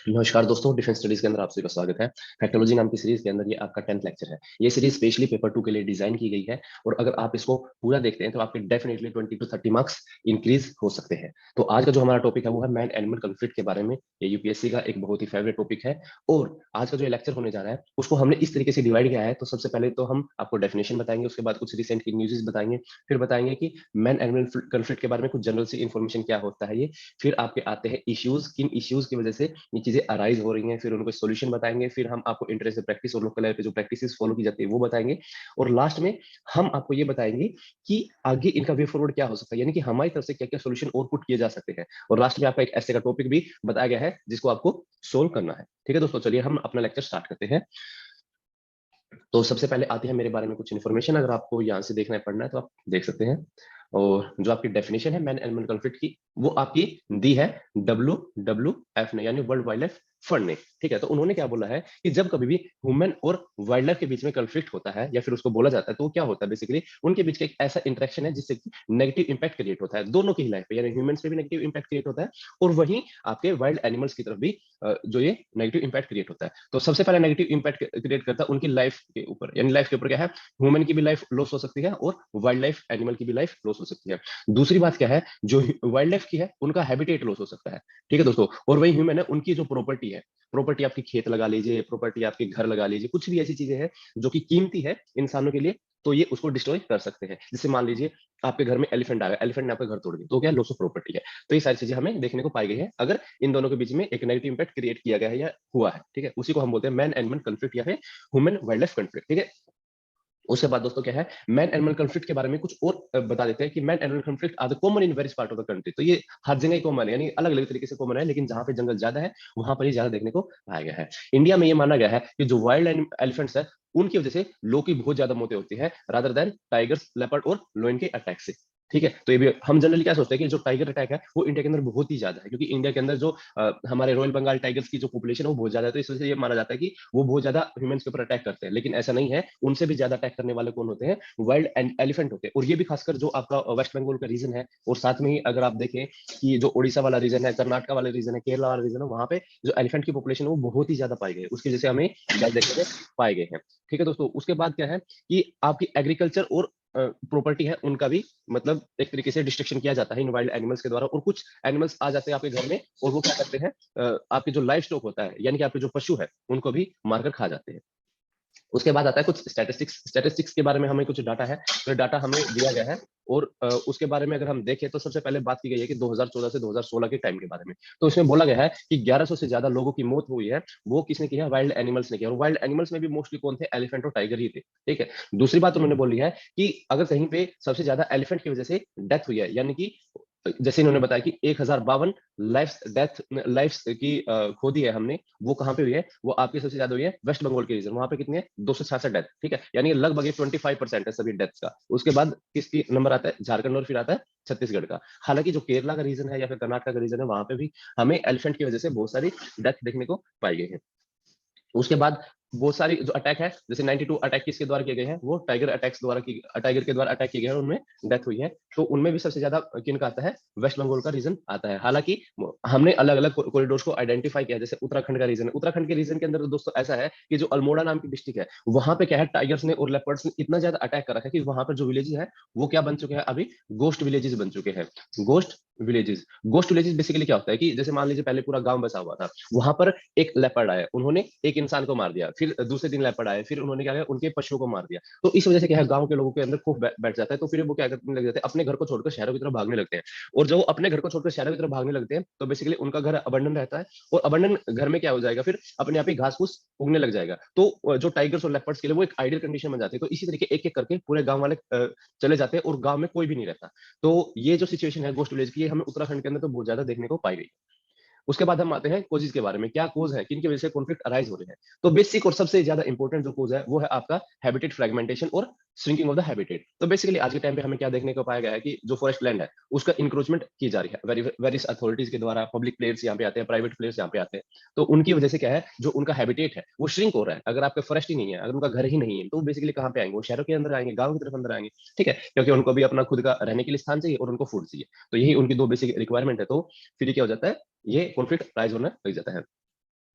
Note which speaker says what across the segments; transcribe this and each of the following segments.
Speaker 1: नमस्कार दोस्तों, defence studies के अंदर आप सभी का स्वागत है। फैक्टोलॉजी नाम की सीरीज के अंदर ये आपका 10th लेक्चर है। ये सीरीज स्पेशली पेपर 2 के लिए डिजाइन की गई है और अगर आप इसको पूरा देखते हैं तो आपके डेफिनेटली 20 to 30 मार्क्स इंक्रीज हो सकते हैं। तो आज का जो हमारा टॉपिक है वो है मैन एनिमल कॉन्फ्लिक्ट के बारे में। ये यूपीएससी का एक बहुत ही फेवरेट टॉपिक है और आज का जो लेक्चर होने जा रहा है उसको हमने इस तरीके से डिवाइड किया है। तो सबसे पहले तो हम आपको डेफिनेशन बताएंगे, उसके बाद कुछ रिसेंट की न्यूज़ बताएंगे, फिर बताएंगे कि मैन एनिमल कॉन्फ्लिक्ट के बारे में कुछ जनरल सी इन्फॉर्मेशन क्या होता है ये, फिर आपके आते हैं इश्यूज, किन इश्यूज की वजह से ये चीजें अराइज हो रही हैं, फिर उनको सोल्यूशन बताएंगे, फिर हम आपको इंटरेस्ट प्रैक्टिस और लोकल लेवल पे जो प्रैक्टिसेस फॉलो की जाती है वो बताएंगे और लास्ट में हम आपको ये बताएंगे कि आगे इनका वे फॉरवर्ड क्या हो सकता है, यानी कि हमारी तरफ से क्या क्या सोल्यूशन और पुट किए जा सकते हैं। और लास्ट में आपका एक ऐसे का टॉपिक भी बताया गया है जिसको आपको सोल्व करना है। ठीक है दोस्तों, चलिए हम अपना लेक्चर स्टार्ट करते हैं। तो सबसे पहले आती है मेरे बारे में कुछ इन्फॉर्मेशन, अगर आपको यहाँ से देखना है पढ़ना है तो आप देख सकते हैं। और जो आपकी डेफिनेशन है मैन एनिमल कॉन्फ्लिक्ट की वो आपकी दी है WWF ने, यानी वर्ल्ड वाइल्ड लाइफ फंड ने। ठीक है, तो उन्होंने क्या बोला है कि जब कभी भी ह्यूमन और वाइल्ड लाइफ के बीच में कॉन्फ्लिक्ट होता है या फिर उसको बोला जाता है तो वो क्या होता है, बेसिकली उनके बीच का एक ऐसा इंटरेक्शन है जिससे कि नेगेटिव इंपैक्ट क्रिएट होता है दोनों की लाइफ पे, यानी ह्यूमंस पे भी नेगेटिव इंपैक्ट क्रिएट होता है और वहीं आपके वाइल्ड एनिमल्स की तरफ भी जो ये नेगेटिव इंपैक्ट क्रिएट होता है। तो सबसे पहले नेगेटिव इंपैक्ट क्रिएट करता है उनकी लाइफ के ऊपर, यानी लाइफ के ऊपर क्या है, ह्यूमन की भी लाइफ लॉस हो सकती है और वाइल्ड लाइफ एनिमल की भी लाइफ लॉस हो सकती है। दूसरी बात क्या है, जो वाइल्ड लाइफ की है उनका हैबिटेट लॉस हो सकता है। ठीक है दोस्तों, और वही ह्यूमन है उनकी जो प्रॉपर्टी है, प्रॉपर्टी आपकी खेत लगा लीजिए, प्रॉपर्टी आपके घर लगा लीजिए, कुछ भी ऐसी चीजें हैं जो कि कीमती है इंसानों के लिए, तो ये उसको डिस्ट्रॉय कर सकते हैं। जैसे मान लीजिए आपके घर में एलिफेंट आ गया, एलिफेंट ने आपका घर तोड़ दिया, तो क्या लॉस ऑफ प्रॉपर्टी है। तो ये सारी चीजें हमें देखने को पाई गई है अगर इन दोनों के बीच में एक नेगेटिव इंपैक्ट क्रिएट किया गया है या हुआ है। ठीक है, उसी को हम बोलते हैं मैन एनिमल कॉन्फ्लिक्ट या फिर ह्यूमन वाइल्ड लाइफ कॉन्फ्लिक्ट। ठीक है, उसके बाद दोस्तों क्या है, मैन एनिमल कॉन्फ्लिक्ट के बारे में कुछ और बता देते हैं कि man animal conflict are the common in various part of the country. तो ये हर जगह ही कॉमन है, यानी अलग अलग तरीके से कॉमन है, लेकिन जहां पे जंगल ज्यादा है वहां पर ही ज्यादा देखने को पाया गया है। इंडिया में ये माना गया है कि जो वाइल्ड एलिफेंट्स है उनकी वजह से लोग की बहुत ज्यादा मौतें होती है रादर देन टाइगर्स, लेपर्ड और लोइन के अटैक से। ठीक है, तो ये भी हम जनरली क्या सोचते हैं कि जो टाइगर अटैक है वो इंडिया के अंदर बहुत ही ज्यादा है, क्योंकि इंडिया के अंदर जो हमारे रॉयल बंगाल टाइगर्स की जो पॉपुलेशन है वो बहुत ज्यादा है, तो इस वजह से ये माना जाता है कि वो बहुत ज्यादा ह्यूमंस के ऊपर अटैक करते हैं। लेकिन ऐसा नहीं है, उनसे भी ज्यादा अटैक करने वाले कौन होते हैं, वाइल्ड एलिफेंट होते हैं। और ये भी खासकर जो आपका वेस्ट बंगाल का रीजन है, और साथ में ही अगर आप देखें कि जो उड़ीसा वाला रीजन है, कर्नाटक वाला रीजन है, केरला वाला रीजन है, वहां पे जो एलिफेंट की पॉपुलेशन है वो बहुत ही ज्यादा पाई गई है, उसकी वजह से हमें ज्यादा देखने में पाए गए हैं। ठीक है दोस्तों, उसके बाद क्या है कि आपकी एग्रीकल्चर और प्रॉपर्टी है उनका भी मतलब एक तरीके से डिस्ट्रक्शन किया जाता है इन वाइल्ड एनिमल्स के द्वारा, और कुछ एनिमल्स आ जाते हैं आपके घर में और वो क्या करते हैं, आपके जो लाइफ स्टॉक होता है यानी कि आपके जो पशु है उनको भी मारकर खा जाते हैं। उसके बाद आता है कुछ स्टैटिस्टिक्स के बारे में हमें कुछ डाटा है, तो डाटा हमें दिया गया है और उसके बारे में अगर हम देखें तो सबसे पहले बात की गई है कि 2014 से 2016 के टाइम के बारे में। तो इसमें बोला गया है कि 1100 से ज्यादा लोगों की मौत हुई है, वो किसने की है, वाइल्ड एनिमल्स ने किया, और वाइल्ड एनिमल्स में भी मोस्टली कौन थे, एलिफेंट और टाइगर ही थे। ठीक है, दूसरी बात उन्होंने बोली है कि अगर कहीं पे सबसे ज्यादा एलिफेंट की वजह से डेथ हुई है, यानी कि जैसे इन्होंने बताया कि 1052 लाइफ की खो दी है हमने, वो कहाँ पे हुई है, वो आपके सबसे ज्यादा हुई है वेस्ट बंगाल के रीजन, वहां पे कितनी है, 266 डेथ। ठीक है, यानी लगभग ये 25% है सभी डेथ्स का। उसके बाद किसकी नंबर आता है, झारखंड, और फिर आता है छत्तीसगढ़ का। हालांकि जो केरला का रीजन है या फिर कर्नाटक का रीजन है वहां पे भी हमें एलिफेंट की वजह से बहुत सारी डेथ देखने को पाई गई है। उसके बाद बहुत सारी जो अटैक है, जैसे 92 अटैक किसके द्वारा किए गए हैं, वो टाइगर अटैक्स द्वारा की, टाइगर के द्वारा अटैक किए गए हैं, उनमें डेथ हुई है। तो उनमें भी सबसे ज्यादा किन का आता है, वेस्ट बंगाल का रीजन आता है। हालांकि हमने अलग अलग कॉरिडोर्स को आइडेंटिफाई किया, जैसे उत्तराखंड का रीजन है, उत्तराखंड के रीजन के अंदर तो दोस्तों ऐसा है कि जो अल्मोड़ा नाम की डिस्ट्रिक्ट है वहां पे क्या है, टाइगर्स ने और लेपर्ड्स ने इतना ज्यादा अटैक कर रखा है कि वहां पर जो विलेजेस है वो क्या बन चुके हैं, अभी गोस्ट विलेजेस बन चुके हैं। Ghost villages, ghost villages basically क्या होता है कि जैसे मान लीजिए पहले पूरा गांव बसा हुआ था, वहां पर एक लेपर्ड आया, उन्होंने एक इंसान को मार दिया, फिर दूसरे दिन लेपर्ड आए, फिर उन्होंने क्या किया, उनके पशुओं को मार दिया। तो इस वजह से क्या है, गांव के लोगों के अंदर खूब बैठ जाता है, तो फिर वो क्या करने लग जाते हैं, अपने घर को छोड़कर शहरों की तरफ भागने लगते हैं। और जब वो अपने घर को छोड़कर शहरों की तरफ भागने लगते हैं तो बेसिकली उनका घर अबंडन रहता है, और अबंडन घर में क्या हो जाएगा, फिर अपने आप ही घास फूस उगने लग जाएगा। तो जो टाइगर्स और लेपर्ड्स के लिए वो एक आइडियल कंडीशन बन जाती है। तो इसी तरीके एक एक करके पूरे गांव वाले चले जाते हैं और गांव में कोई भी नहीं रहता। तो ये जो सिचुएशन है गोस्ट विलेज की, ये हमें उत्तराखंड के अंदर तो बहुत ज्यादा देखने को पाई गई। उसके बाद हम आते हैं कोजेस के बारे में, क्या कोज है, किन की वजह से कॉन्फ्लिक्ट अराइज हो रहे हैं। तो बेसिक और सबसे ज्यादा इंपॉर्टेंट जो कोज है वो है आपका हैबिटेट फ्रेगमेंटेशन और श्रिंकिंग ऑफ द हैबिटेट। तो बेसिकली आज के टाइम पे हमें क्या देखने को पाया गया है कि जो फॉरेस्ट लैंड है उसका इंक्रोचमेंट की जा रही है वेरियस अथॉरिटीज के द्वारा, पब्लिक प्लेयर्स यहाँ पे आते हैं, प्राइवेट प्लेयर्स यहाँ पे आते हैं। तो उनकी वजह से क्या है, जो उनका हैबिटेट है वो श्रिंक हो रहा है। अगर आपका फॉरेस्ट ही नहीं है, अगर उनका घर ही नहीं है, तो बेसिकली कहाँ पे आएंगे, वो शहरों के अंदर आएंगे, गाँव की तरफ अंदर आएंगे। ठीक है, क्योंकि उनको भी अपना खुद का रहने के लिए स्थान चाहिए और उनको फूड चाहिए। तो यही उनकी दो बेसिक रिक्वायरमेंट है। तो फिर क्या हो जाता है, ये कॉन्फ्लिक्ट राइज होना लग जाता है।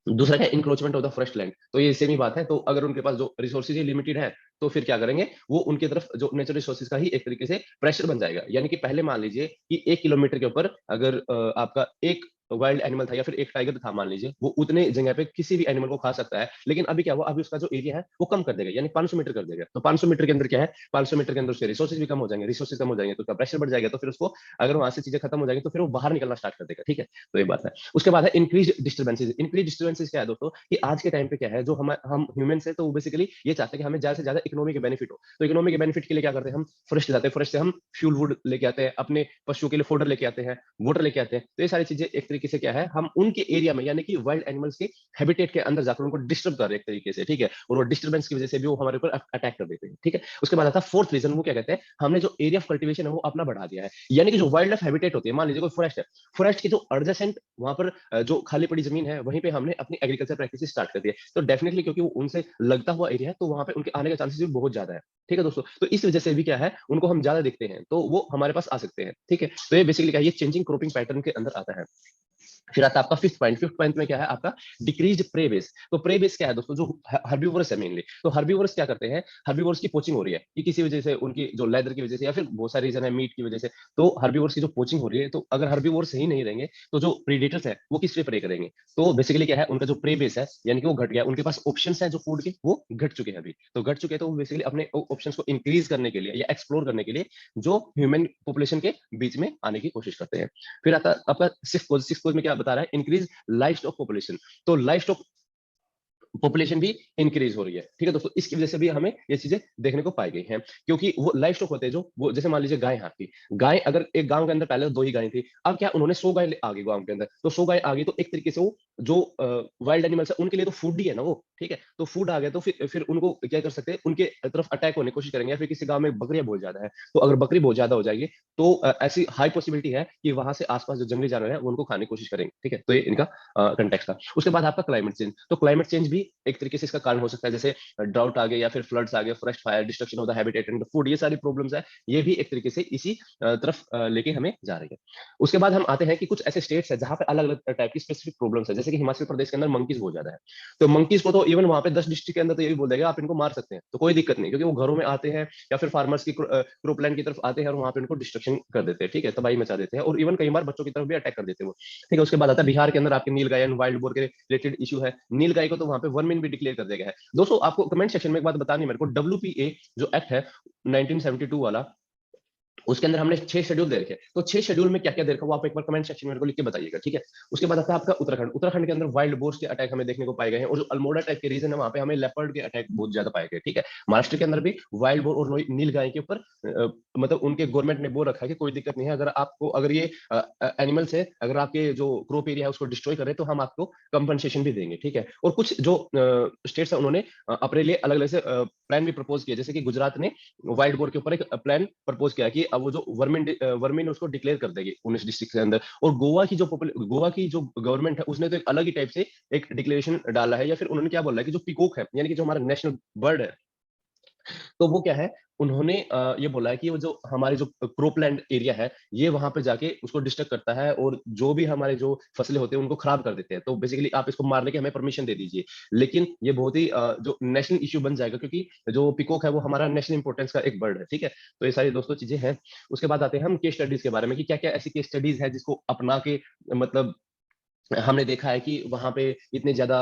Speaker 1: दूसरा क्या, encroachment of the forest land, तो ये सेम ही बात है। तो अगर उनके पास जो रिसोर्सेज लिमिटेड है, तो फिर क्या करेंगे, वो उनकी तरफ जो नेचुरल रिसोर्सेज का ही एक तरीके से प्रेशर बन जाएगा। यानी कि पहले मान लीजिए कि 1 किलोमीटर के ऊपर अगर आपका एक वाइल्ड एनिमल था या फिर एक टाइगर था, मान लीजिए वो उतने जगह पे किसी भी एनिमल को खा सकता है, लेकिन अभी क्या हुआ, अभी उसका जो एरिया है वो कम कर देगा, यानी 500 मीटर कर देगा। तो 500 मीटर के अंदर क्या है, 500 मीटर के अंदर उसके रिसोर्सेज भी कम हो जाएंगे, रिसोर्सेज कम हो जाएंगे तो उसका प्रेशर बढ़ जाएगा, तो फिर उसको अगर वहां से चीजें खत्म हो जाएंगी तो फिर वो बाहर निकलना स्टार्ट कर देगा। ठीक है, तो ये बात है। उसके बाद है इंक्रीज डिस्टर्बेंसेज। इंक्रीज डिस्टर्बेंसेज क्या है दोस्तों, कि आज के टाइम पे क्या है, जो हम ह्यूमंस है, तो बेसिकली ये चाहते हैं कि हमें ज्यादा से ज्यादा इकोनॉमी के बेनिफिट हो। तो इकोनॉमी के बेनिफिट के लिए क्या करते हैं, हम फॉरेस्ट जाते हैं, फॉरेस्ट से हम फ्यूल वुड लेके आते हैं, अपने पशुओं के लिए फोडर लेके आते हैं, वाटर लेके आते हैं। तो ये सारी चीजें एक तरीके से क्या है, हम उनके एरिया में यानी कि वाइल्ड एनिमल्स के हैबिटेट के अंदर जाकर उनको डिस्टर्ब कर रहे हैं एक तरीके से। ठीक है, और वो डिस्टर्बेंस की वजह से भी वो हमारे ऊपर अटैक कर देते हैं। ठीक है, उसके बाद आता है फोर्थ रीजन, वो क्या कहते हैं, हमने जो एरिया ऑफ कल्टीवेशन है वो अपना बढ़ा दिया है। यानी कि जो वाइल्ड लाइफ हैबिटेट होती है, मान लीजिए कोई फॉरेस्ट है, फॉरेस्ट की जो एडजेसेंट वहां पर जो खाली पड़ी जमीन है, वहीं पे हमने अपनी एग्रीकल्चर प्रैक्टिस स्टार्ट कर दी है। तो डेफिनेटली क्योंकि वो उनसे लगता हुआ एरिया है, तो वहां पे उनके आने के चांसेस भी बहुत ज्यादा है। ठीक है दोस्तों, तो इस वजह से भी क्या है, उनको हम ज्यादा दिखते हैं, तो वो हमारे पास आ सकते हैं। ठीक है, तो ये बेसिकली क्या है, ये चेंजिंग क्रॉपिंग पैटर्न के अंदर आता है। फिर आता है आपका फिफ्थ पॉइंट। फिफ्थ पॉइंट में क्या है आपका, डिक्रीज प्रे बेस। तो प्रे बेस क्या है दोस्तों, जो हर्बीवोरस है मेनली, तो हर्बीवोरस क्या करते हैं, हर्बीवोरस की पोचिंग हो रही है कि किसी वजह से, उनकी जो लेदर की वजह से या फिर बहुत सारे रीजन है, मीट की वजह से। तो हर्बीवोरस की जो पोचिंग हो रही है, तो अगर हर्बीवोर सही नहीं रहेंगे, तो जो प्रीडेटर्स है वो किस पे प्रे करेंगे। तो बेसिकली क्या है, उनका जो प्रे बेस है यानी कि वो घट गया, उनके पास ऑप्शंस है जो फूड के वो घट चुके हैं अभी, तो घट चुके हैं, तो वो बेसिकली अपने ऑप्शंस को इंक्रीज करने के लिए या एक्सप्लोर करने के लिए जो ह्यूमन पॉपुलेशन के बीच में आने की कोशिश करते हैं। फिर आता आपका सिक्स कोज में क्या बता रहा है, इंक्रीज लाइफ स्टॉक पॉपुलेशन। तो लाइफ स्टॉक पॉपुलेशन भी इंक्रीज हो रही है। ठीक है दोस्तों, इसकी वजह से भी हमें ये चीजें देखने को पाई गई हैं, क्योंकि वो लाइफ स्टॉक होते हैं जो वो, जैसे मान लीजिए गाय है आपकी, गाय अगर एक गांव के अंदर पहले 2 ही गाय थी, अब क्या उन्होंने 100 गाय आ गई गांव के अंदर, तो 100 गाय आ गई, तो एक तरीके से वो जो वाइल्ड एनिमल्स है उनके लिए तो फूड ही है ना वो। ठीक है, तो फूड आ गया, तो फिर उनको क्या कर सकते हैं, उनके तरफ अटैक होने की कोशिश करेंगे, या फिर किसी गांव में बकरियां बहुत ज्यादा है, तो अगर बकरी बहुत ज्यादा हो जाएगी, तो ऐसी हाई पॉसिबिलिटी है कि वहां से आसपास जो जंगली जानवर है वो उनको खाने की कोशिश करेंगे। ठीक है, तो ये इनका कंटेक्स्ट था। उसके बाद आपका क्लाइमेट चेंज। तो क्लाइमेट चेंज भी एक तरीके से इसका कारण हो सकता है, जैसे ड्राउट आ गए या फिर फ्लड्स आ गए, forest fire, destruction of the habitat and food, ये सारी प्रॉब्लम्स है, ये भी एक तरीके से इसी तरफ लेके हमें जा रही है। उसके बाद हम आते हैं कि कुछ ऐसे स्टेट्स है जहां पे अलग अलग टाइप की स्पेसिफिक प्रॉब्लम्स है, जैसे कि हिमाचल प्रदेश के अंदर मंकीज बहुत ज्यादा है। तो मंकीज को तो इवन वहां पे 10 डिस्ट्रिक्ट के अंदर तो ये भी बोल देगा आप इनको मार सकते हैं, तो कोई दिक्कत नहीं, क्योंकि वो घरों में आते हैं या फिर फार्मर्स की क्रोपलैंड की तरफ आते हैं और वहां पे उनको डिस्ट्रक्शन कर देते हैं। ठीक है, तबाही मचा देते हैं, और इवन कई बार बच्चों की तरफ भी अटैक कर देते हैं वो। ठीक है, उसके बाद आता है बिहार के अंदर आपके नील गाय एंड वाइल्ड बोर के रिलेटेड इशू है। नील गाय को तो वहां पे वर्मिन भी डिक्लेयर कर दिया गया है। दोस्तों आपको कमेंट सेक्शन में एक बात बतानी है मेरे को, डब्ल्यूपीए जो एक्ट है 1972 वाला, उसके अंदर हमने 6 शेड्यूल दे रखे, तो 6 शेड्यूल में क्या क्या दे रखा वो आप एक बार कमेंट सेक्शन में मेरे को लिख के बताइएगा। ठीक है, उसके बाद आता है आपका उत्तराखंड। उत्तराखंड के अंदर वाइल्ड बोर्स के अटैक हमें देखने को पाए गए हैं, और जो अल्मोड़ा टाइप के रीजन है वहां पे हमें लेपर्ड के अटैक बहुत ज्यादा पाए गए। ठीक है, महाराष्ट्र के अंदर भी वाइल्ड बोर और नील गाय के ऊपर मतलब उनके गवर्नमेंट ने बोल रखा है कि कोई दिक्कत नहीं है, अगर आपको, अगर ये एनिमल्स है, अगर आपके जो क्रॉप एरिया है उसको डिस्ट्रॉय कर रहे हैं, तो हम आपको कंपनसेशन भी देंगे। ठीक है, और कुछ जो स्टेट्स है उन्होंने अपने लिए अलग अलग से प्लान भी प्रपोज किया, जैसे कि गुजरात ने वाइल्ड बोर के ऊपर एक प्लान प्रपोज किया कि अब वो जो वर्मिन वर्मिन उसको डिक्लेयर कर देगी 19 डिस्ट्रिक्ट के अंदर। और गोवा की जो गवर्नमेंट है उसने तो एक अलग ही टाइप से एक डिक्लेरेशन डाला है, या फिर उन्होंने क्या बोला है कि जो पिकॉक है यानी कि जो हमारा नेशनल बर्ड है, तो वो क्या है, उन्होंने ये बोला है कि वो जो हमारे जो क्रोपलैंड एरिया है, ये वहां पे जाके उसको डिस्टर्ब करता है, और जो भी हमारे जो फसलें होते हैं उनको खराब कर देते हैं, तो बेसिकली आप इसको मारने की हमें परमिशन दे दीजिए। लेकिन ये बहुत ही जो नेशनल इश्यू बन जाएगा, क्योंकि जो पिकॉक है वो हमारा नेशनल इंपोर्टेंस का एक बर्ड है। ठीक है, तो ये सारी दोस्तों चीजें हैं। उसके बाद आते हैं हम केस स्टडीज के बारे में, कि क्या क्या ऐसी केस स्टडीज है जिसको अपना के मतलब हमने देखा है कि वहां पे इतने ज्यादा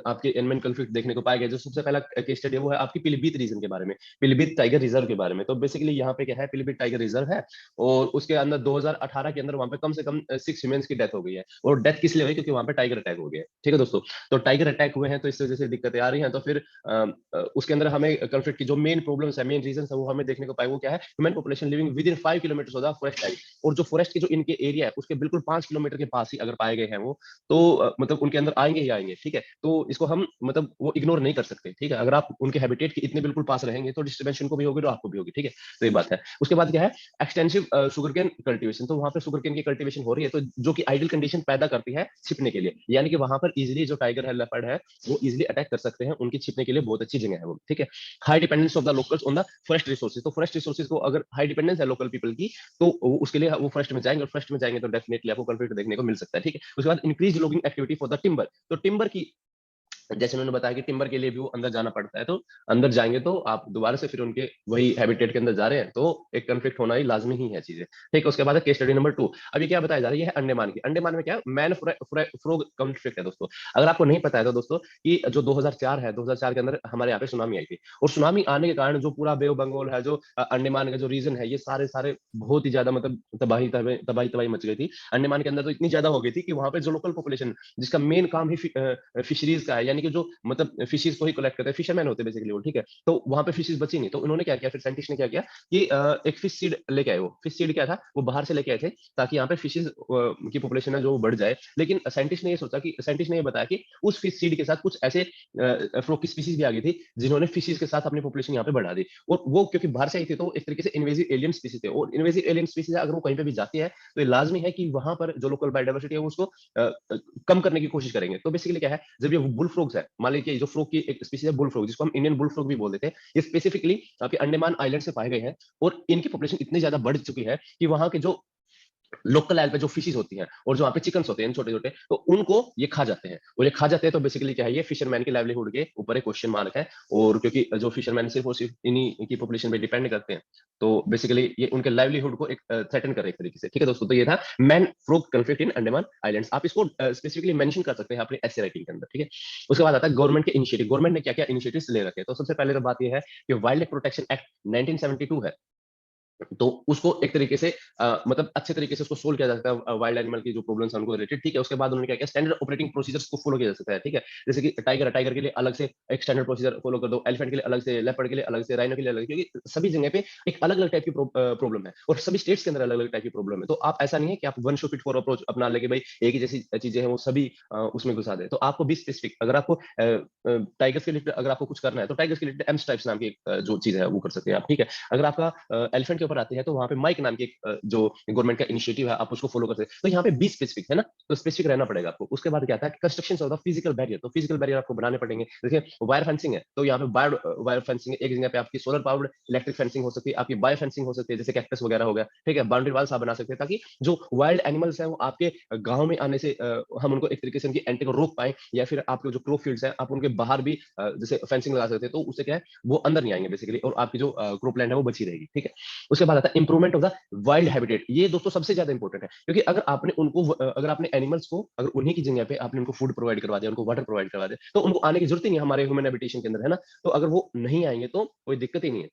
Speaker 1: आपके एनिमल कॉन्फ्लिक्ट देखने को पाए गए। जो सबसे पहला केस स्टडी है वो है आपकी पीलीभीत रीजन के बारे में, पीलीभीत टाइगर रिजर्व के बारे में। तो बेसिकली यहाँ पे क्या है, पीलीभीत टाइगर रिजर्व है, और उसके अंदर 2018 के अंदर वहां पे कम से कम 6 ह्यूमंस की डेथ हो गई है। और डेथ किस लिए हुई, क्योंकि वहां पे टाइगर अटैक हो गया। ठीक है दोस्तों, तो टाइगर अटैक हुए हैं, तो इस वजह से दिक्कतें आ रही हैं। तो फिर उसके अंदर हमें कॉन्फ्लिक्ट की जो मेन प्रॉब्लम्स है, मेन रीजन है, वो हमें देखने को पाए, वो क्या है, human population living with in 5 kilometre of the forest tiger. और जो फॉरेस्ट के जो इनके एरिया है उसके बिल्कुल 5 किलोमीटर के पास ही अगर पाए गए हैं वो, तो मतलब उनके अंदर आएंगे ही आएंगे। ठीक है, तो इसको हम मतलब वो इग्नोर नहीं कर सकते। ठीक है, अगर आप उनके हैबिटेट के इतने बिल्कुल पास रहेंगे, तो डिस्टर्बेंस उनको भी होगी तो आपको भी होगी। ठीक है, तो ये बात है। उसके बाद क्या है, एक्सटेंसिव शुगर केन कल्टीवेशन। तो वहां पे शुगर केन की कल्टीवेशन हो रही है, तो जो कि आइडियल कंडीशन पैदा करती है छिपने के लिए, यानी कि वहां पर इजिली जो टाइगर है, लेपर्ड है, वो इजिली अटैक कर सकते हैं, उनकी छिपने के लिए बहुत अच्छी जगह है वो। ठीक है, high dependence of the locals on the forest resources. तो फॉरेस्ट रिसोर्सेज को अगर हाई डिपेंडेंस है लोकल पीपल की, तो उसके लिए वो फॉरेस्ट में जाएंगे, और फॉरेस्ट में जाएंगे तो डेफिनेटली आपको कॉन्फ्लिक्ट देखने को मिल सकता है। ठीक है, उसके बाद increase logging activity for the timber. तो टिम्बर की जैसे उन्होंने बताया कि टिम्बर के लिए भी वो अंदर जाना पड़ता है, तो अंदर जाएंगे तो आप दोबारा से फिर उनके वही हैबिटेट के अंदर जा रहे हैं, तो एक कन्फ्लिक्ट होना ही लाजमी ही है चीजें। ठीक है, उसके बाद केस स्टडी नंबर 2। अभी क्या बताया जा रहा है, ये है अंडमान की। अंडमान में क्या मैन फ्रोग कॉन्फ्लिक्ट है दोस्तों। अगर आपको नहीं पता है तो दोस्तों, कि जो 2004 है, 2004 के अंदर हमारे यहाँ पे सुनामी आई थी, और सुनामी आने के कारण जो पूरा बे ऑफ बंगाल है, जो अंडमान का जो रीजन है, ये सारे सारे बहुत ही ज्यादा मतलब तबाही तबाही तबाही तबाही मच गई थी। अंडमान के अंदर तो इतनी ज्यादा हो गई थी कि वहां पे जो लोकल पॉपुलेशन, जिसका मेन काम ही फिशरीज का है, यानी कि जो मतलब फिशेज को ही कलेक्ट करते हैं, फिशरमैन होते हैं बेसिकली वो, ठीक है। तो वहां पे फिशेज बची नहीं, तो उन्होंने क्या किया, फिर साइंटिस्ट ने क्या किया कि एक फिश सीड लेके आए। वो फिश सीड क्या था, वो बाहर से लेके आए थे, ताकि यहाँ पे फिशेज की पॉपुलेशन है जो बढ़ जाए। लेकिन साइंटिस्ट ने ये सोचा कि साइंटिस्ट ने ये बताया कि उस फिश सीड के साथ कुछ ऐसे फ्रॉग की स्पीसीज भी आ गई थी, जिन्होंने फिशेज के साथ अपनी पॉपुलेशन यहाँ पे बढ़ा दी। और वो क्योंकि बाहर से आई थी, तो एक तरीके से इन्वेजिव एलियन स्पीसीज थे, और इन्वेजिव एलियन स्पीसीज अगर वो कहीं पे भी जाती है, तो ये लाजमी है कि वहां पर जो लोकल बायोडाइवर्सिटी है उसको कम करने की कोशिश करेंगे। तो बेसिकली क्या है, जब ये बुल फ्रॉग्स है, मान लीजिए जो फ्रॉग की एक स्पीसीज है बुल फ्रॉग, जिसको हम इंडियन बुल फ्रॉग भी बोल देते हैं, ये स्पेसिफिकली आपके अंडमान आइलैंड से पाए गए हैं, और इनकी पॉपुलेशन इतनी ज्यादा बढ़ चुकी है कि वहां के जो लोकल लेवल पे जो फिशेज होती हैं, और जो वहाँ पे चिकन्स होते हैं छोटे छोटे, तो उनको ये खा जाते हैं। और ये खा जाते हैं तो बेसिकली क्या है, ये फिशरमैन की लाइवलीहुड के ऊपर एक क्वेश्चन मार्क है। और क्योंकि जो फिशरमैन सिर्फ और सिर्फ इन्हीं की पॉपुलेशन पे डिपेंड करते हैं, तो बेसिकली ये उनके लाइवलीहुड को एक थ्रेटन कर रहे एक तरीके से। ठीक है दोस्तों, तो ये था मैन फ्रॉग कन्फ्लिक्ट इन अंडमान आइलैंड्स। आप इसको स्पेसिफिकली मेंशन कर सकते हैं अपने एसे राइटिंग के अंदर। ठीक है, उसके बाद आता है गवर्नमेंट के इनिशिएटिव। गवर्नमेंट ने क्या क्या इनिशिएटिव्स ले रखे हैं, तो सबसे पहले तो बात यह है कि वाइल्ड लाइफ प्रोटेक्शन एक्ट 1972 है, तो उसको एक तरीके से मतलब अच्छे तरीके से उसको सोल्व किया जा सकता है, वाइल्ड एनिमल की जो प्रॉब्लम्स है उनको रिलेटेड। ठीक है, उसके बाद उन्होंने क्या किया, स्टैंडर्ड ऑपरेटिंग प्रोसीजर्स को फॉलो किया जा सकता है। ठीक है, जैसे कि टाइगर है, टाइगर के लिए अलग से एक स्टैंडर्ड प्रोसीजर फॉलो कर दो, एलिफेंट के लिए अलग से, लेपर्ड के लिए अलग से, राइनो के लिए अलग, क्योंकि सभी जगह पे एक अलग अलग टाइप की प्रॉब्लम है, और सभी स्टेट्स के अंदर अलग अलग टाइप की प्रॉब्लम है। तो आप ऐसा नहीं है कि आप one show fit for approach अपना लेके भाई एक ही जैसी चीजें हैं वो सभी उसमें घुसा दे। तो आपको भी स्पेसिफिक, अगर आपको टाइगर्स के लिए अगर आपको कुछ करना है, तो टाइगर्स के लिए एम स्ट्राइप्स नाम की जो चीज है वो कर सकते हैं आप। ठीक है, अगर आपका एलिफेंट के ऊपर आते हैं, तो वहां पे माइक नाम की जो गवर्नमेंट का इनिशिएटिव है, आप उसको फॉलो कर सकते हैं। तो यहाँ पे बी स्पेसिफिक है ना, तो स्पेसिफिक रहना पड़ेगा आपको। उसके बाद क्या आता है, construction of the physical barrier, तो फिजिकल बैरियर आपको बनाने पड़ेंगे। देखिए वायर फेंसिंग है, तो यहाँ पे वायर फेंसिंग एक जगह पे आपकी सोलर पावर्ड इलेक्ट्रिक फेंसिंग हो सकती है, आपकी बायो फेंसिंग हो सकती है, जैसे कैक्टस वगैरह हो गया। ठीक है, बाउंड्री वाल्स आप बना सकते हैं, ताकि जो वाइल्ड एनिमल्स हैं वो आपके गांव में आने से हम उनको एक तरीके से उनकी एंट्री को रोक पाए, या फिर आपके जो क्रो फील्ड्स हैं आप उनके बाहर भी जैसे फेंसिंग लगा सकते हैं, तो उससे क्या है वो अंदर नहीं आएंगे बेसिकली, और आपकी जो क्रोप लैंड है वो बची रहेगी। ठीक है, उसके बाद आता है improvement of the wild habitat. ये दोस्तों सबसे ज्यादा इंपॉर्टेंट है, क्योंकि अगर आपने उनको अगर आपने एनिमल्स को अगर उन्हीं की जगह पे आपने उनको फूड प्रोवाइड करवा दिया, उनको वाटर प्रोवाइड करवा दिया, तो उनको आने की जरूरत ही नहीं है हमारे ह्यूमन हैबिटेशन के अंदर, है ना। तो अगर वो नहीं आएंगे तो कोई दिक्कत ही नहीं है।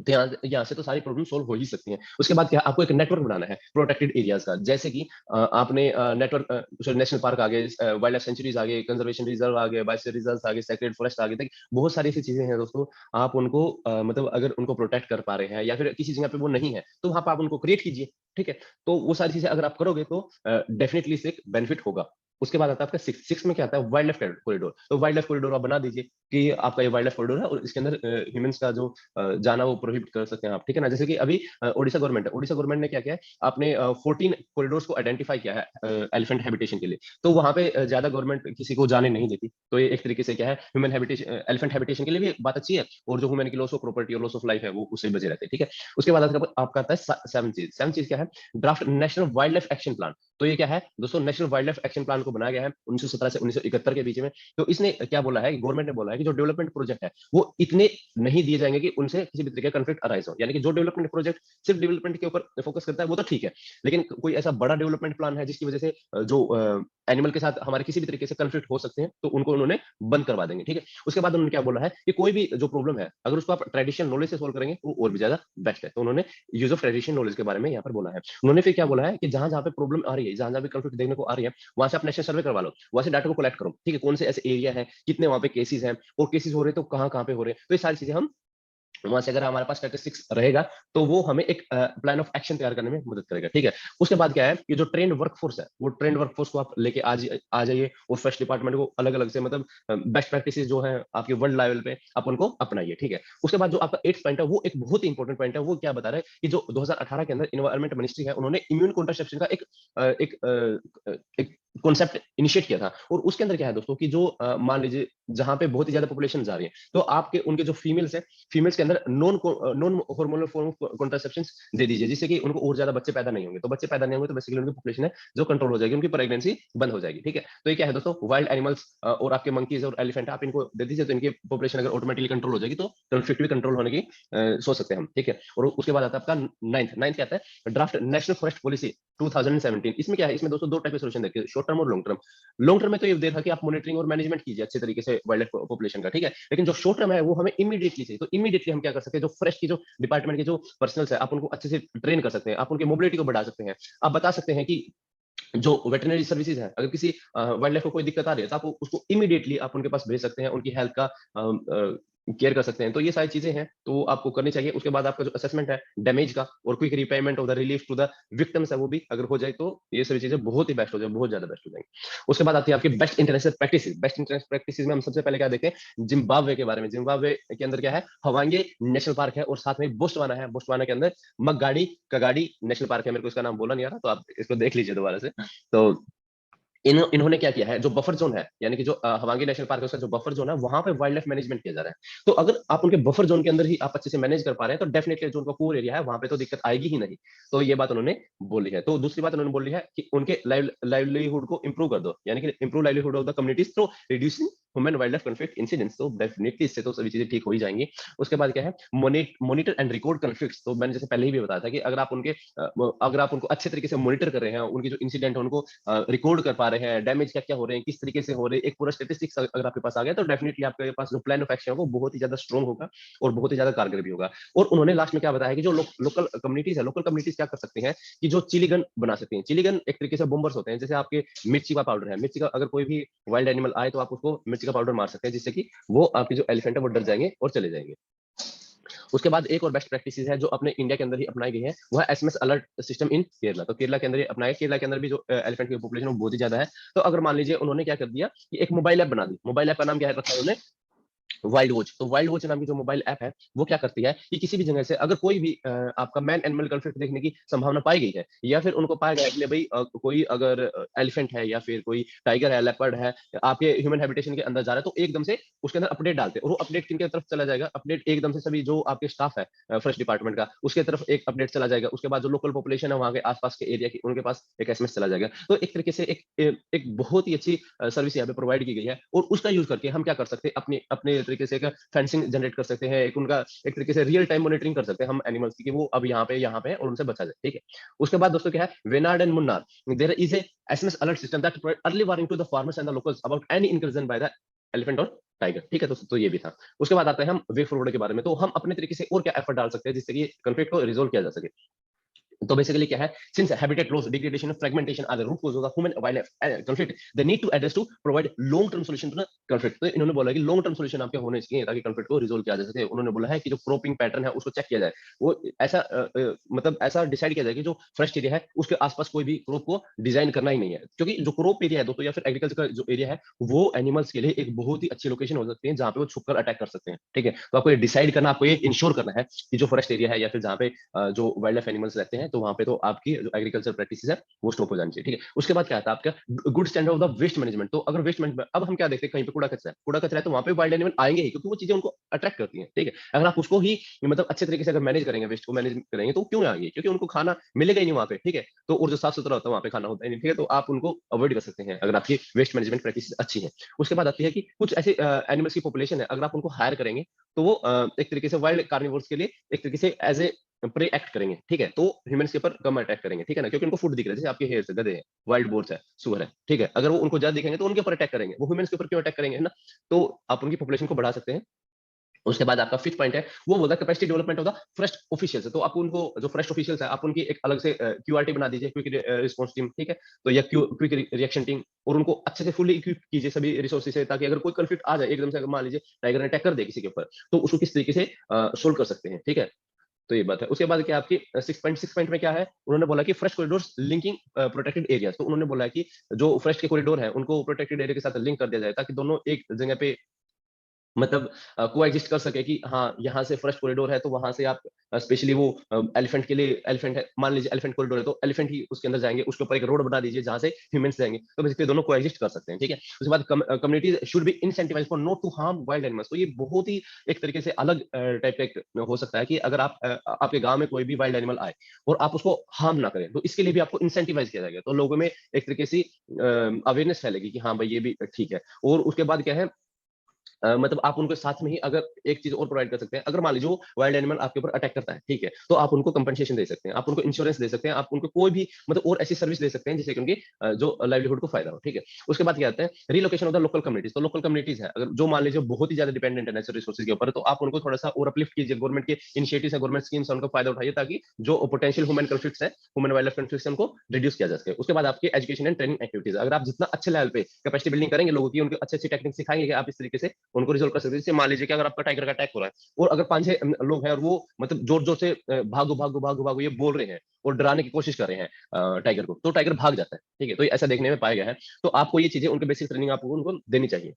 Speaker 1: तो यहाँ से तो सारी प्रॉब्लम सोल्व हो ही सकती हैं। उसके बाद क्या, आपको एक नेटवर्क बनाना है प्रोटेक्टेड एरियाज का, जैसे कि आपने नेटवर्क नेशनल पार्क आ गए, वाइल्ड लाइफ सेंचुरीज आ गए, कंजर्वेशन रिजर्व आ गए, बायोस्फीयर रिजर्व आ गए, सेक्रेड फॉरेस्ट आ गए, बहुत सारी ऐसी चीजें हैं दोस्तों। आप उनको मतलब अगर उनको प्रोटेक्ट कर पा रहे हैं, या फिर किसी जगह पे वो नहीं है, तो वहां पर आप उनको क्रिएट कीजिए। ठीक है, तो वो सारी चीजें अगर आप करोगे तो डेफिनेटली इससे बेनिफिट होगा। उसके बाद आता है आपका सिक्स। सिक्स में क्या आता है, वाइल्ड लाइफ कॉरिडोर। तो वाइल्ड लाइफ कॉरिडोर आप बना दीजिए कि आपका ये वाइल्ड लाइफ कॉरिडोर है, और इसके अंदर ह्यूमंस का जो जाना वो प्रोहिबिट कर सकते हैं आप। ठीक है ना, जैसे कि अभी ओडिशा गवर्नमेंट है, ओडिशा गवर्नमेंट ने क्या किया है, आपने 14 कॉरिडोर्स को आइडेंटिफाई किया है एलिफेंट हैबिटेशन के लिए। तो वहां पे ज्यादा गवर्नमेंट किसी को जाने नहीं देती, तो ये एक तरीके से क्या है, ह्यूमन हैबिटेशन एलिफेंट हैबिटेशन के लिए भी बात अच्छी है, और जो ह्यूमन की लॉस ऑफ प्रॉपर्टी और लॉस ऑफ लाइफ है वो उससे बचे रहते हैं। ठीक है, उसके बाद आपका आता है सेवन चीज। सेवन चीज क्या है, draft national wild life action plan. तो ये क्या है दोस्तों, national wild life action plan को बनाया गया है 1917 से 1971 के बीच में। तो इसने क्या बोला है, गवर्नमेंट ने बोला है कि जो डेवलपमेंट प्रोजेक्ट है वो इतने नहीं दिए जाएंगे कि उनसे किसी भी तरीके का कंफ्लिक्ट अराइज हो। यानी कि जो डेवलपमेंट प्रोजेक्ट सिर्फ डेवलपमेंट के ऊपर फोकस करता है वो तो ठीक है, लेकिन कोई ऐसा बड़ा डेवलपमेंट प्लान है जिसकी वजह से जो एनिमल के साथ हमारे किसी भी तरीके से कंफ्लिक्ट हो सकते हैं, तो उनको उन्होंने बंद करवा देंगे। ठीक है, उसके बाद उन्होंने क्या बोला है कि कोई भी जो प्रॉब्लम है, अगर उसको आप ट्रेडिशनल नॉलेज से सोल्व करेंगे वो और भी ज्यादा बेस्ट है। तो उन्होंने यूज ऑफ ट्रेडिशनल नॉलेज के बारे में यहाँ पर बोला है। उन्होंने फिर क्या बोला है कि जहां जहां पे प्रॉब्लम आ रही है, जहां जहां पे कंफ्लिक्ट देखने को आ रही है, वहां से आप नेशनल सर्वे करवा लो, वहां से डाटा को कलेक्ट करो। ठीक है, कौन से ऐसे एरिया है, कितने वहां पे केसेस हैं, और केसेस हो रहे हैं तो कहाँ कहाँ पे हो रहे हैं। तो ये सारी चीजें हम वहां से, अगर हमारे पास स्टैटिस्टिक्स रहेगा, तो वो हमें एक प्लान ऑफ एक्शन तैयार करने में मदद करेगा। ठीक है, उसके बाद क्या है कि जो ट्रेंड वर्कफोर्स है, वो ट्रेंड वर्कफोर्स को आप लेके आ जाइए, और फर्स्ट डिपार्टमेंट को अलग अलग से मतलब बेस्ट प्रैक्टिसेस जो है आपके वर्ल्ड लेवल पे आप उनको अपनाइए। ठीक है, उसके बाद जो आपका एट्थ पॉइंट है वो एक बहुत ही इंपॉर्टेंट पॉइंट है। वो क्या बता रहा है कि जो 2018 के अंदर इन्वायरमेंट मिनिस्ट्री है, उन्होंने इम्यून कॉन्ट्रासेप्शन का एक कॉन्सेप्ट इनिशिएट किया था। और उसके अंदर क्या है दोस्तों कि जो मान लीजिए जहां पे बहुत ही ज्यादा पॉपुलेशन जा रही है, तो आपके उनके जो फीमेल्स है, फीमेल्स के अंदर non hormonal form of contraception दे दीजिए, जिससे कि उनको और ज्यादा बच्चे पैदा नहीं होंगे। तो बच्चे पैदा नहीं होंगे तो बेसिकली उनकी पॉपुलेशन है जो कंट्रोल हो जाएगी, उनकी प्रेगनेंसी बंद हो जाएगी। ठीक है, तो ये क्या है दोस्तों, वाइल्ड एनिमल्स और आपके मंकीज और एलिफेंट आप इनको दे दीजिए, तो इनकी पॉपुलेशन अगर ऑटोमेटिकली कंट्रोल हो जाएगी, तो कॉन्फ्लिक्ट भी कंट्रोल होने की सोच सकते हैं हम। ठीक है, और उसके बाद आता है आपका नाइन्थ। नाइन्थ क्या आता है, ड्राफ्ट नेशनल फॉरेस्ट पॉलिसी 2017। इसमें क्या है, इसमें दोस्तों दो टाइप के सोल्यूशन देखिए, शॉर्ट टर्म और लॉन्ग टर्म। लॉन्ग टर्म में तो ये देखा कि आप मॉनिटरिंग और मैनेजमेंट कीजिए अच्छे तरीके से वाइल्ड लाइफ पॉपुलेशन का। ठीक है, लेकिन जो शॉर्ट टर्म है वो हमें इमीडिएटली चाहिए। तो इमीडिएटली हम क्या कर सकते हैं, जो फॉरेस्ट की जो डिपार्टमेंट के जो पर्सनल्स है, आप उनको अच्छे से ट्रेन कर सकते हैं, आप उनकी मोबिलिटी को बढ़ा सकते हैं। आप बता सकते हैं कि जो वेटरनरी सर्विसेज है, अगर किसी वाइल्ड लाइफ को कोई दिक्कत आ रही है, तो आप उसको इमीडिएटली आप उनके पास भेज सकते हैं, उनकी हेल्थ का केयर कर सकते हैं। तो ये सारी चीजें हैं, तो आपको करनी चाहिए। उसके बाद आपका जो असेसमेंट है डैमेज का और quick repayment of the relief to the victims है, वो भी अगर हो जाए तो ये सभी चीजें बहुत ही बेस्ट हो जाए, बहुत ज्यादा बेस्ट हो जाएंगी। उसके बाद आती है आपकी best international practice. Best international practice में हम सबसे पहले क्या देखते हैं, जिम्बाब्वे के बारे में। जिम्बाब्वे के अंदर क्या है, हवांगे नेशनल पार्क है, और साथ में बोस्टवाना है। बोस्टवाना के अंदर मगगाड़ी कगाड़ी नेशनल पार्क है। मेरे को इसका नाम बोला नहीं आ रहा, तो आप इसको देख लीजिए दोबारा से। तो इन्होंने क्या किया है, जो बफर जोन है, यानी कि जो हवांगी नेशनल पार्क है उसका जो बफर जोन है, वहां पे वाइल्ड लाइफ मैनेजमेंट किया जा रहा है। तो अगर आप उनके बफर जोन के अंदर ही आप अच्छे से मैनेज कर पा रहे हैं, तो डेफिनेटली जो उनका कोर एरिया है वहां पे तो दिक्कत आएगी ही नहीं। तो ये बात उन्होंने बोली है। तो दूसरी बात उन्होंने बोली है कि उनके लाइवलीहुड को इंप्रूव कर दो, यानी कि improve livelihood of the communities through reducing human wild life conflict incidents. तो डेफिनेटली इससे तो सभी चीजें ठीक हो ही जाएंगी। उसके बाद क्या है, मॉनिटर एंड रिकॉर्ड कॉन्फ्लिक्ट्स। तो मैंने जैसे पहले ही भी बताया था कि अगर आप उनको अच्छे तरीके से मॉनिटर कर रहे हैं, उनकी जो इंसिडेंट है उनको रिकॉर्ड कर पा रहे हैं, डैमेज क्या क्या हो रहे हैं, किस तरीके से हो रहे हैं, एक पूरा स्टेटिस्टिक्स अगर आपके पास आ गया, तो डेफिनेटली आपके पास जो प्लान ऑफ एक्शन है वो बहुत ही ज्यादा स्ट्रॉन्ग होगा और बहुत ही ज्यादा कारगर भी होगा। और उन्होंने लास्ट में क्या बताया कि जो लोकल कम्युनिटीज है, लोकल कम्युनिटीज क्या कर सकते हैं कि जो चिली गन बना सकते हैं। चिली गन एक तरीके से बॉम्बर्स होते हैं, जैसे आपके मिर्ची का पाउडर है, मिर्ची का अगर कोई भी वाइल्ड एनिमल आए तो आप उसको मिर्ची का पाउडर मार सकते हैं, जिससे कि वो आपके जो एलिफेंट है वो डर जाएंगे और चले जाएंगे। उसके बाद एक और बेस्ट प्रैक्टिस है जो अपने इंडिया के अंदर ही अपनाई गई है, वो है SMS alert system in Kerala. तो केरला के अंदर ही अपनाया, केरला के अंदर भी जो एलिफेंट की पॉपुलेशन बहुत ही ज्यादा है। तो अगर मान लीजिए उन्होंने क्या कर दिया कि एक मोबाइल ऐप बना दी। मोबाइल ऐप का नाम क्या है रखा है उन्होंने, वाइल्ड वॉच। तो वाइल्ड वॉच नाम की जो मोबाइल ऐप है, वो क्या करती है कि किसी भी जगह से अगर कोई भी आपका मैन एनिमल कॉन्फ्लिक्ट देखने की संभावना पाई गई है, या फिर उनको पाया गया है कि भाई कोई अगर एलिफेंट है या फिर कोई टाइगर है, लेपर्ड है, आपके ह्यूमन हैबिटेशन के अंदर जा रहा है, तो एकदम से उसके अंदर अपडेट डालते हैं। और वो अपडेट किनके तरफ चला जाएगा, अपडेट एकदम से सभी जो आपके स्टाफ है फॉरेस्ट डिपार्टमेंट का, उसके तरफ एक अपडेट चला जाएगा। उसके बाद जो लोकल पॉपुलेशन है वहां के आसपास के एरिया की, उनके पास एक एसएमएस चला जाएगा। तो एक तरीके से एक बहुत ही अच्छी सर्विस यहाँ पे प्रोवाइड की गई है। और उसका यूज करके हम क्या कर सकते हैं, अपने अपने तरीके से फेंसिंग जनरेट कर सकते हैं, एक उनका एक तरीके से रियल टाइम मॉनिटरिंग कर सकते हैं हम एनिमल्स की, कि वो अब यहाँ पे हैं और उनसे बचा जाए। ठीक है, उसके बाद दोस्तों क्या है, Wayanad and Munnar, there is a SMS alert system that provide early warning to the farmers and the locals about any incursion by the elephant और टाइगर। ठीक है, तो ये भी था। उसके बाद आते हैं हम वे फॉरवर्ड के बारे में। तो हम अपने तरीके से और क्या एफर्ट डाल सकते हैं जिससे कि कॉन्फ्लिक्ट को रिजोल्व किया जा सके। तो बेसिकली क्या है, since habitat loss, degradation, fragmentation are the root cause of the human wild life conflict, they need to address to provide long term solution to the conflict. तो इन्होंने बोला कि लॉन्ग टर्म सॉल्यूशन आपके होने चाहिए ताकि कॉन्फ्लिक्ट को resolve किया जा सके। उन्होंने बोला है कि जो क्रॉपिंग पैटर्न है उसको चेक किया जाए, वो ऐसा मतलब ऐसा डिसाइड किया जाए कि जो फॉरेस्ट एरिया है उसके आसपास कोई भी क्रॉप को डिजाइन करना ही नहीं है, क्योंकि जो क्रॉप एरिया है दोस्तों या फिर एग्रीकल्चर का जो एरिया है, वो एनिमल्स के लिए एक बहुत ही अच्छी लोकेशन हो सकती है जहां पे वो छुपकर अटैक कर सकते हैं। ठीक है, तो आपको ये डिसाइड करना, आपको ये इंश्योर करना है कि जो फॉरेस्ट एरिया है या फिर जहाँ पे जो वाइल्ड लाइफ एनिमल्स रहते हैं, तो वहां पे तो आपकी जो एग्रीकल्चर प्रैक्टिस है वो स्टॉप हो जानी चाहिए। ठीक है, उसके बाद क्या आता है आपका good standard of the waste management. तो अगर वेस्ट मैनेजमेंट, अब हम क्या देखते हैं, कहीं पे कूड़ा कचरा है तो वहां पे वाइल्ड एनिमल आएंगे ही, क्योंकि वो चीजें उनको अट्रैक्ट करती हैं। ठीक है, अगर आप उसको ही मतलब अच्छे तरीके से अगर मैनेज करेंगे, वेस्ट को मैनेज करेंगे, तो क्यों आएंगे, क्योंकि उनको खाना मिलेगा ही नहीं वहां पे। ठीक है, तो और जो साफ सुथरा होता है वहां पे खाना होता है नहीं। ठीक है, तो आप उनको अवॉइड कर सकते हैं अगर आपकी वेस्ट मैनेजमेंट प्रैक्टिस अच्छी है। उसके बाद आती है कि कुछ ऐसे एनिमल्स की पॉपुलेशन है, अगर आप उनको हायर करेंगे तो वो एक तरीके से वाइल्ड कार्निवोर्स के लिए एक तरीके से एज ए प्रे एक्ट करेंगे। ठीक है, तो ह्यूमंस के ऊपर कम अटैक करेंगे। ठीक है ना, क्योंकि उनको फूड दिख रहा है, जैसे आपके हेयर से गधे हैं, वाइल्ड बोर्स है, सुअर है। ठीक है, अगर वो उनको ज्यादा दिखेंगे तो उनके ऊपर अटैक करेंगे, वो ह्यूमंस के ऊपर क्यों अटैक करेंगे, है ना। तो आप उनकी पॉपुलेशन को बढ़ा सकते हैं। उसके बाद आपका फिफ्थ पॉइंट है, वो बोलता है capacity development of the forest officials. तो आप उनको जो फॉरेस्ट ऑफिशियल्स है, आप उनकी एक अलग से क्यूआरटी बना दीजिए, क्विक रिस्पांस टीम। ठीक है, तो या क्विक रिएक्शन टीम, और उनको अच्छे से फुली इक्विप कीजिए सभी रिसोर्सेज से, ताकि अगर कोई कॉन्फ्लिक्ट आ जाए एकदम से, अगर मान लीजिए टाइगर ने अटैक कर दिया किसी के ऊपर, तो उसको किस तरीके से सोल्व कर सकते हैं। ठीक है, तो ये बात है। उसके बाद क्या आपकी 6.6 पॉइंट में क्या है, उन्होंने बोला कि fresh corridors linking protected areas. तो उन्होंने बोला है कि जो फ्रेश के कॉरिडोर है उनको प्रोटेक्टेड एरिया के साथ लिंक कर दिया जाए, ताकि दोनों एक जगह पे मतलब कोएग्जिस्ट कर सके कि हाँ, यहाँ से फर्स्ट कॉरिडोर है तो वहाँ से आप स्पेशली वो एलिफेंट के लिए एलिफेंट है, मान लीजिए एलिफेंट कॉरिडोर है तो एलिफेंट ही उसके अंदर जाएँगे, उसके ऊपर एक रोड बना दीजिए जहाँ से ह्यूमन्स जाएँगे, तो बेसिकली दोनों कोएग्जिस्ट कर सकते हैं, ठीक है? उसके बाद communities should be incentivised for not to harm wild animals, तो ये बहुत ही एक तरीके से अलग टाइप का एक हो सकता है कि अगर आपके गाँव में कोई भी वाइल्ड एनिमल आए और आप उसको हार्म ना करें, तो इसके लिए भी आपको इंसेंटिवाइज़ किया जाएगा। तो लोगों में एक तरीके से अवेयरनेस फैलेगी कि हाँ भाई ये भी ठीक है। और उसके बाद क्या है, मतलब आप उनके साथ में ही अगर एक चीज़ और प्रोवाइड कर सकते हैं, अगर मान लीजिए वो वाइल्ड एनिमल आपके ऊपर अटैक करता है, ठीक है? तो आप उनको कंपनसेशन दे सकते हैं, आप उनको इंश्योरेंस दे सकते हैं, आप उनको कोई भी मतलब और ऐसी सर्विस दे सकते हैं जिससे कि उनकी जो लाइवलीहुड को फ़ायदा हो, ठीक है? उसके बाद क्या आता है, relocation of the local communities, तो लोकल कम्युनिटीज़ है, अगर जो मान लीजिए बहुत ही ज़्यादा डिपेंडेंट है नेचुरल रिसोर्सेज़ के ऊपर, तो आप उनको थोड़ा-सा और अपलिफ्ट कीजिए, गवर्नमेंट के इनिशिएटिव्स हैं, गवर्नमेंट स्कीम्स हैं, उनका फ़ायदा उठाइए ताकि जो पोटेंशियल ह्यूमन कॉन्फ्लिक्ट्स हैं, ह्यूमन वाइल्ड लाइफ कॉन्फ्लिक्ट्स हैं, उनको रिड्यूस किया जा सके। उसके बाद आपकी एजुकेशन एंड ट्रेनिंग एक्टिविटीज़, अगर आप जितना अच्छे लेवल पे कैपेसिटी बिल्डिंग करेंगे लोगों की, उनको अच्छी-अच्छी टेक्निक सिखाएँगे कि आप इस तरीके से उनको रिज़ॉल्व कर सकते हैं। जैसे मान लीजिए कि अगर आपका टाइगर का अटैक हो रहा है और अगर 5-6 लोग हैं और वो मतलब ज़ोर-ज़ोर से भागो, भागो, भागो, भागो ये बोल रहे हैं और डराने की कोशिश कर रहे हैं टाइगर को, तो टाइगर भाग जाता है, ठीक है? तो ये ऐसा देखने में पाया गया है। तो आपको ये चीज़ें उनके बेसिक ट्रेनिंग आपको उनको देनी चाहिए।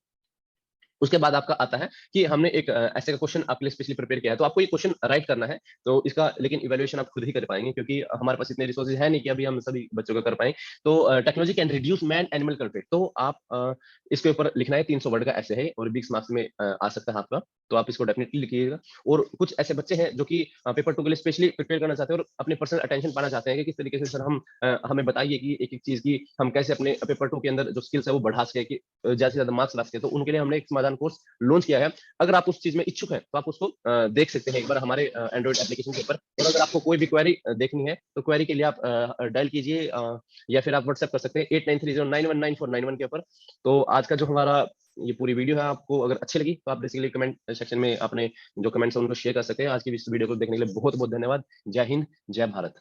Speaker 1: उसके बाद आपका आता है कि हमने एक ऐसे का क्वेश्चन आपके लिए स्पेशली प्रिपेयर किया है, तो आपको ये क्वेश्चन राइट करना है, तो इसका लेकिन इवैल्यूएशन आप खुद ही कर पाएँगे क्योंकि हमारे पास इतने रिसोर्सेज़ है नहीं कि अभी हम सभी बच्चों का कर पाएँ। तो technology can reduce man animal conflict, तो आप इसके ऊपर लिखना है, 300 वर्ड का एसे है और 20 मार्क्स में आ सकता है आपका, तो आप इसको डेफिनिटली लिखिएगा। और कुछ ऐसे बच्चे हैं जो कि पेपर 2 के लिए स्पेशली प्रिपेयर करना चाहते हैं और अपने पर्सनल अटेंशन पाना चाहते हैं कि किस तरीके से सर हम हमें बताइए कि एक-एक चीज़ की हम कैसे अपने पेपर 2 के अंदर जो स्किल्स है वो बढ़ा सकें कि ज़्यादा से ज़्यादा मार्क्स ला सकें। तो उनके लिए हमने एक समाधान कोर्स लॉन्च किया है। अगर आप उस चीज़ में इच्छुक हैं, तो आप उसको देख सकते हैं एक बार हमारे एंड्रॉइड एप्लीकेशन के ऊपर। और अगर आपको कोई भी क्वेरी देखनी है, तो क्वेरी के लिए आप डायल कीजिए या फिर आप व्हाट्सएप कर सकते हैं 8930919491 के ऊपर। तो आज का जो हमारा ये पूरी वीडियो है, आपको अगर अच्छी लगी, तो आप बेसिकली कमेंट सेक्शन में अपने जो कमेंट्स हैं, उनको शेयर कर सकते हैं। आज की इस वीडियो को देखने के लिए बहुत-बहुत धन्यवाद। जय हिंद, जय भारत।